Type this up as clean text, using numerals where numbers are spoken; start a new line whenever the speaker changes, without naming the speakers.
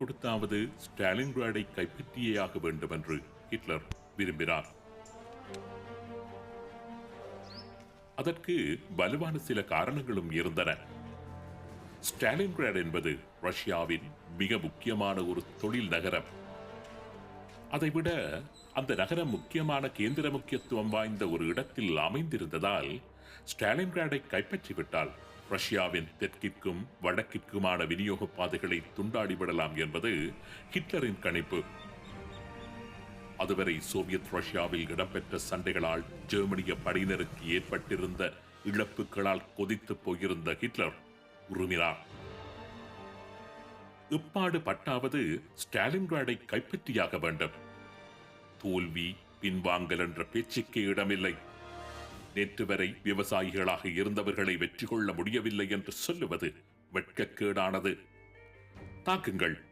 கொடுத்தாவது ஸ்டாலின்கிராடை கைப்பற்றியேயாக வேண்டும் என்று ஹிட்லர் விரும்பினார். அதற்கு வலுவான சில காரணங்களும் இருந்தன. ஸ்டாலின்கிராட் என்பது ரஷ்யாவின் மிக முக்கியமான ஒரு தொழில் நகரம். அதைவிட அந்த நகரம் முக்கியமான கேந்திர முக்கியத்துவம் வாய்ந்த ஒரு இடத்தில் அமைந்திருந்ததால் ஸ்டாலின்கிராடை கைப்பற்றிவிட்டால் ரஷ்யாவின் தெற்கிற்கும் வடக்கிற்குமான விநியோக பாதைகளை துண்டாடிவிடலாம் என்பது ஹிட்லரின் கணிப்பு. அதுவரை சோவியத் ரஷ்யாவில் இடம்பெற்ற சண்டைகளால் ஜெர்மனிய படையினருக்கு ஏற்பட்டிருந்த இழப்புகளால் கொதித்து போயிருந்த ஹிட்லர் உருமினார். இப்பாடு பட்டாவது ஸ்டாலின்கிராடை கைப்பற்றியாக வேண்டும். தோல்வி பின்வாங்கல் என்ற பேச்சுக்கே இடமில்லை. நேற்று வரை விவசாயிகளாக இருந்தவர்களை வெற்றி கொள்ள முடியவில்லை என்று சொல்லுவது வெட்கக்கேடானது. தாக்குங்கள்,